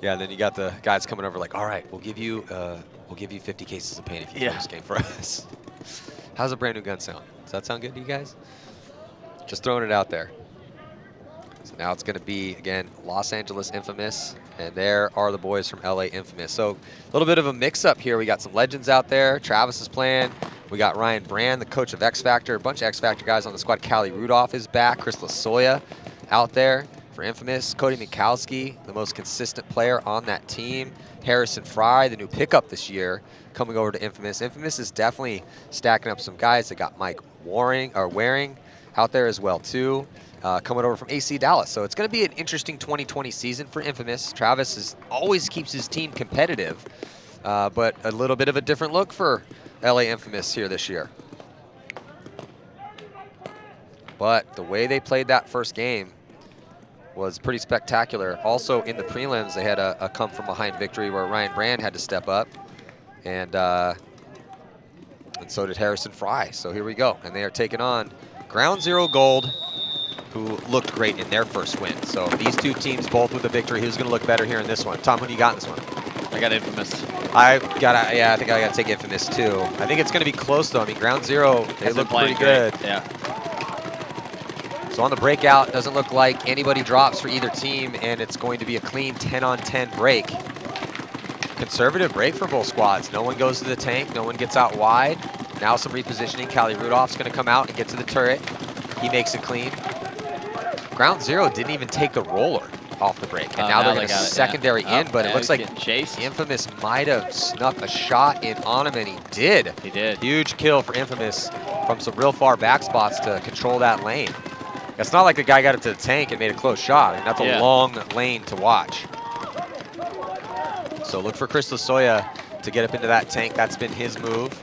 Yeah, and then you got the guys coming over like, all right, we'll give you 50 cases of paint if you throw this game for us. How's a brand new gun sound? Does that sound good to you guys? Just throwing it out there. So now it's going to be, again, Los Angeles Infamous, and there are the boys from LA Infamous. So a little bit of a mix-up here. We got some legends out there. Travis is playing. We got Ryan Brand, the coach of X Factor. A bunch of X Factor guys on the squad. Callie Rudolph is back. Chris Lasoya out there for Infamous. Cody Mikowski, the most consistent player on that team. Harrison Fry, the new pickup this year, coming over to Infamous. Infamous is definitely stacking up some guys. They got Mike Waring out there as well, too. Coming over from AC Dallas. So it's going to be an interesting 2020 season for Infamous. Travis always keeps his team competitive, but a little bit of a different look for LA Infamous here this year. But the way they played that first game was pretty spectacular. Also in the prelims, they had a come-from-behind victory where Ryan Brand had to step up, and so did Harrison Fry. So here we go, and they are taking on Ground Zero Gold, who looked great in their first win. So these two teams both with a victory. Who's going to look better here in this one? Tom, who do you got in this one? I got Infamous. I think I got to take Infamous too. I think it's going to be close though. I mean, Ground Zero, they look pretty good. Yeah. So on the breakout, doesn't look like anybody drops for either team, and it's going to be a clean 10-on-10 break. Conservative break for both squads. No one goes to the tank. No one gets out wide. Now some repositioning. Callie Rudolph's going to come out and get to the turret. He makes it clean. Ground Zero didn't even take the roller off the break, and now they're going to secondary in, but it looks like Infamous might have snuck a shot in on him, and he did. He did. Huge kill for Infamous from some real far back spots to control that lane. It's not like the guy got up to the tank and made a close shot. I mean, that's a long lane to watch. So look for Chris Lasoya to get up into that tank. That's been his move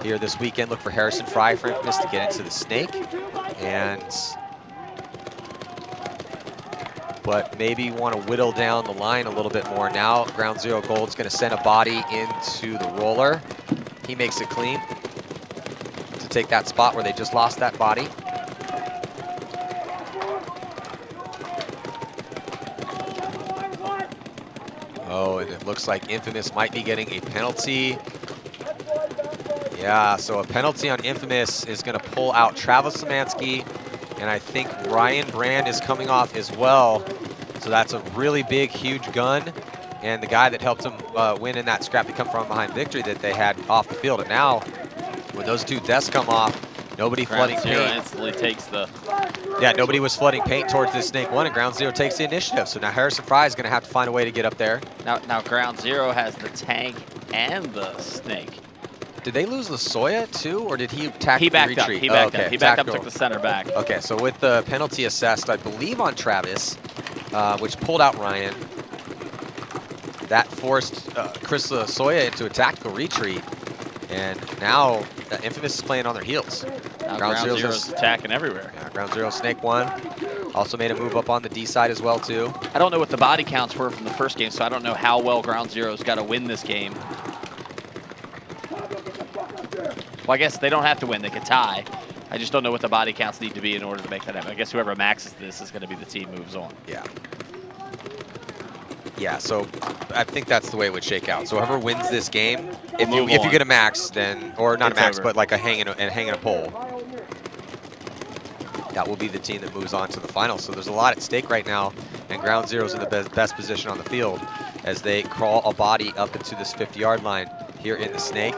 here this weekend. Look for Harrison Fry for Infamous to get into the snake. But maybe want to whittle down the line a little bit more now. Ground Zero Gold's going to send a body into the roller. He makes it clean to take that spot where they just lost that body. Oh, and it looks like Infamous might be getting a penalty. Yeah, so a penalty on Infamous is going to pull out Travis Szymanski, and I think Ryan Brand is coming off as well. So that's a really big, huge gun. And the guy that helped them win in that scrappy come from behind victory that they had off the field. And now, when those two deaths come off, nobody flooding paint. Instantly takes the... Yeah, nobody was flooding paint towards this snake one, and Ground Zero takes the initiative. So now Harrison Fry is going to have to find a way to get up there. Now Ground Zero has the tank and the snake. Did they lose Lasoya too, or did he retreat? He backed up. He backed up. He backed up, took the center back. Okay, so with the penalty assessed, I believe on Travis, which pulled out Ryan, that forced Chris Lasoya into a tactical retreat, and now Infamous is playing on their heels. Now Ground Zero's attacking everywhere. Yeah, Ground Zero snake one. Also made a move up on the D side as well too. I don't know what the body counts were from the first game, so I don't know how well Ground Zero's got to win this game. Well, I guess they don't have to win. They could tie. I just don't know what the body counts need to be in order to make that happen. I guess whoever maxes this is going to be the team moves on. Yeah. Yeah, so I think that's the way it would shake out. So whoever wins this game, if you get a max, then, or not a max, but like a hanging a pole, that will be the team that moves on to the finals. So there's a lot at stake right now, and Ground Zero's in the best position on the field as they crawl a body up into this 50-yard line here in the snake.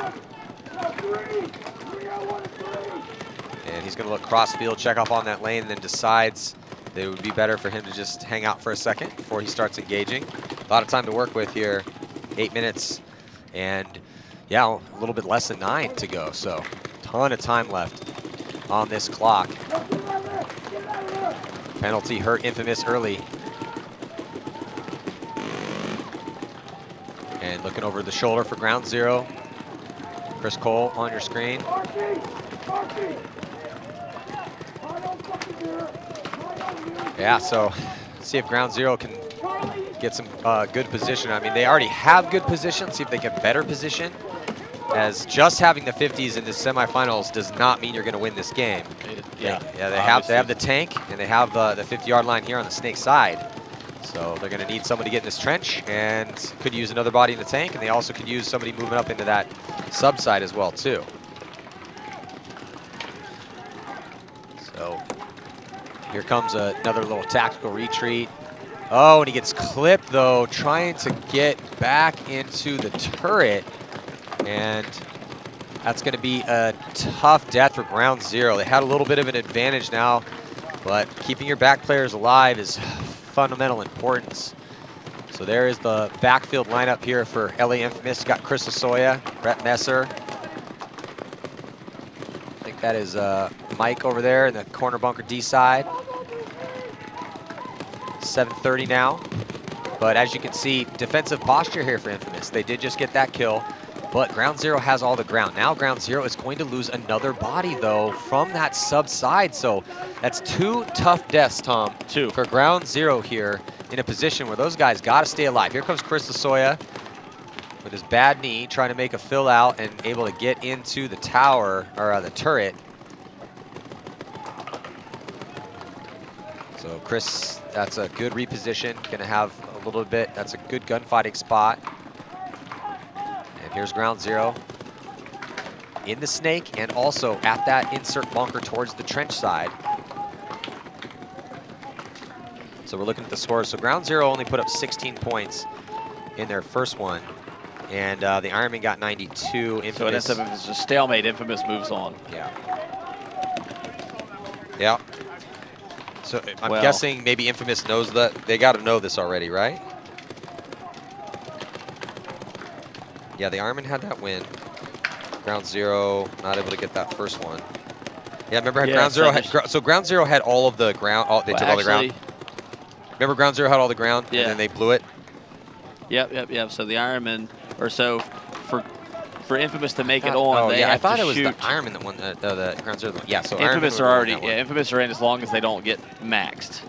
And he's going to look cross field, check off on that lane, and then decides that it would be better for him to just hang out for a second before he starts engaging. A lot of time to work with here, 8 minutes, and yeah, a little bit less than 9 to go. So ton of time left on this clock. Penalty hurt Infamous early. And looking over the shoulder for Ground Zero. Chris Cole on your screen. Yeah, so let's see if Ground Zero can get some good position. I mean, they already have good position. See if they get better position. As just having the 50s in the semifinals does not mean you're going to win this game. Yeah, they have the tank, and they have the 50-yard line here on the snake side. So they're going to need somebody to get in this trench, and could use another body in the tank, and they also could use somebody moving up into that sub side as well, too. So here comes another little tactical retreat. Oh, and he gets clipped, though, trying to get back into the turret. And that's going to be a tough death for Ground Zero. They had a little bit of an advantage now, but keeping your back players alive is fundamental importance. So there is the backfield lineup here for LA Infamous. Got Chris Lasoya, Brett Messer. I think that is Mike over there in the corner bunker D side. 7:30 now. But as you can see, defensive posture here for Infamous. They did just get that kill, but Ground Zero has all the ground. Now Ground Zero is going to lose another body, though, from that sub side. So that's 2 tough deaths, Tom, for Ground Zero here in a position where those guys got to stay alive. Here comes Chris Lasoya with his bad knee, trying to make a fill out and able to get into the tower, or the turret. So Chris, that's a good reposition. Gonna have a little bit, that's a good gunfighting spot. And here's Ground Zero in the snake and also at that insert bunker towards the trench side. So we're looking at the scores. So Ground Zero only put up 16 points in their first one. And the Ironman got 92. Infamous. So it's a stalemate. Infamous moves on. Yeah. Yeah. So I'm guessing maybe Infamous knows that. They got to know this already, right? Yeah, the Ironman had that win. Ground Zero not able to get that first one. Yeah, remember Ground Zero had, so Ground Zero had all of the ground. They took all the ground. Remember Ground Zero had all the ground, and then they blew it? Yep. So the Ironman, or so for Infamous to make it on, they have to shoot. I thought it was the Ironman that won the Ground Zero. Yeah, so Infamous are already, Infamous are in as long as they don't get maxed.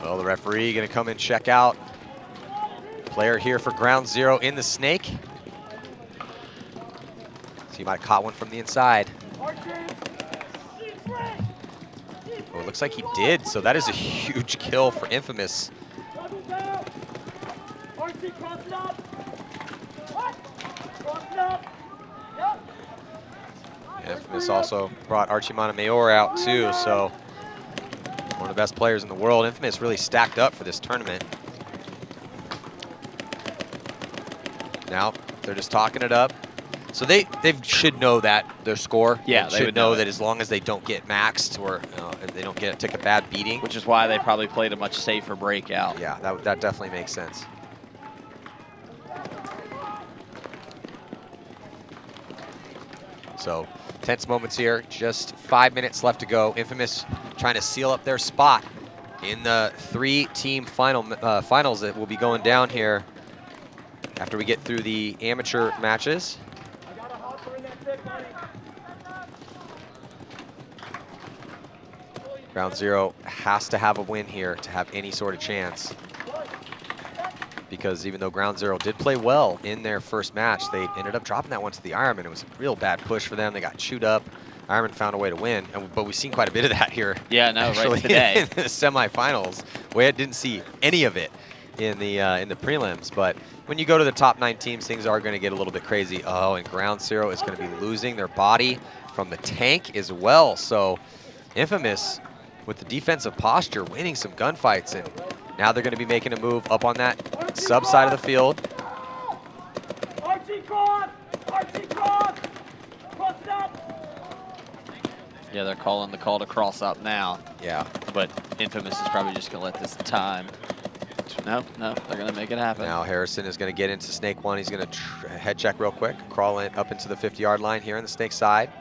Well, the referee going to come and check out. Player here for Ground Zero in the snake. So he might have caught one from the inside. Oh, it looks like he did, so that is a huge kill for Infamous. Infamous also brought Archie Montemayor out too, so one of the best players in the world. Infamous really stacked up for this tournament. Now they're just talking it up. So they should know that their score. Yeah, they should know that as long as they don't get maxed or if they don't take a bad beating. Which is why they probably played a much safer breakout. Yeah, that definitely makes sense. So tense moments here. Just 5 minutes left to go. Infamous trying to seal up their spot in the 3-team finals that will be going down here after we get through the amateur matches. Ground Zero has to have a win here to have any sort of chance. Because even though Ground Zero did play well in their first match, they ended up dropping that one to the Ironman. It was a real bad push for them. They got chewed up. Ironman found a way to win, but we've seen quite a bit of that here. Yeah, no, right today. In the semifinals. We didn't see any of it in the prelims, but when you go to the top 9 teams, things are going to get a little bit crazy. Oh, and Ground Zero is going to be losing their body from the tank as well. So Infamous, with the defensive posture, winning some gunfights, and now they're going to be making a move up on that sub side of the field. Yeah, they're calling the call to cross up now. Yeah. But Infamous is probably just going to let this time. No, they're going to make it happen. Now Harrison is going to get into Snake 1. He's going to head check real quick, crawl in up into the 50-yard line here on the Snake side.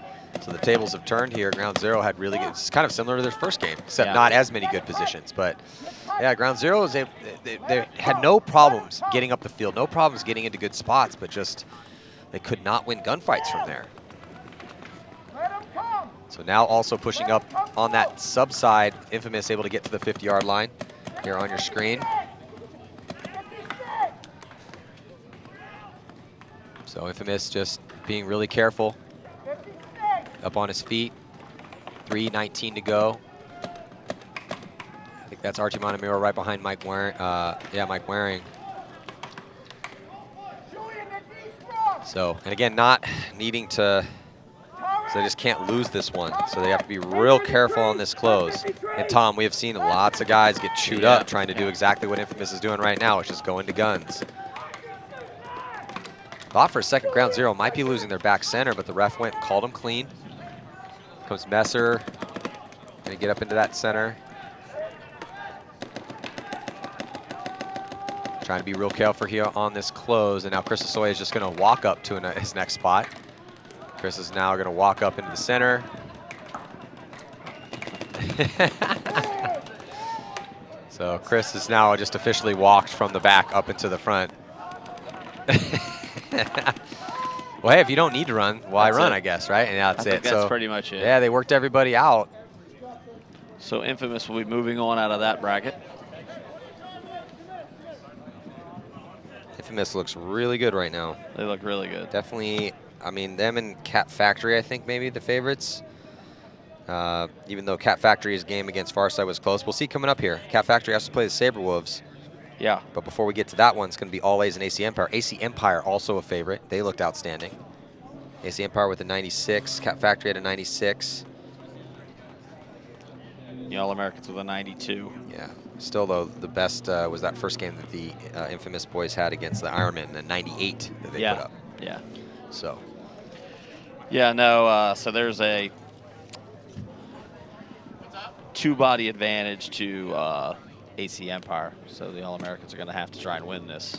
So the tables have turned here. Ground Zero had really good, it's kind of similar to their first game, except not as many good positions. But yeah, Ground Zero, they had no problems getting up the field, no problems getting into good spots, but just they could not win gunfights from there. So now also pushing up on that sub side, Infamous able to get to the 50-yard line here on your screen. So Infamous just being really careful. Up on his feet, 3:19 to go. I think That's Archie Montemuro right behind Mike Waring. Yeah, Mike Waring. So, and again, not needing to, so they just can't lose this one. So they have to be real careful on this close. And Tom, we have seen lots of guys get chewed up trying to do exactly what Infamous is doing right now, which is going to guns. Thought for a second ground zero might be losing their back center, but the ref went and called him clean. Comes Messer, gonna get up into that center. Trying to be real careful here on this close, and now Chris Asoya is just gonna walk up to his next spot. Chris is now gonna walk up into the center. So Chris is now just officially walked from the back up into the front. Well, hey, if you don't need to run, why run, I guess, right? And that's it. That's pretty much it. Yeah, they worked everybody out. So Infamous will be moving on out of that bracket. Infamous looks really good right now. They look really good. Definitely, I mean, them and Cat Factory, I think, maybe the favorites. Even though Cat Factory's game against Farside was close. We'll see coming up here. Cat Factory has to play the Saberwolves. Yeah. But before we get to that one, it's going to be All A's and AC Empire. AC Empire also a favorite. They looked outstanding. AC Empire with a 96. Cat Factory had a 96. The All-Americans with a 92. Yeah. Still, though, the best was that first game that the Infamous boys had against the Ironmen, a 98 that they put up. Yeah. So. Yeah, no, so there's a two-body advantage to AC Empire, so the All-Americans are going to have to try and win this.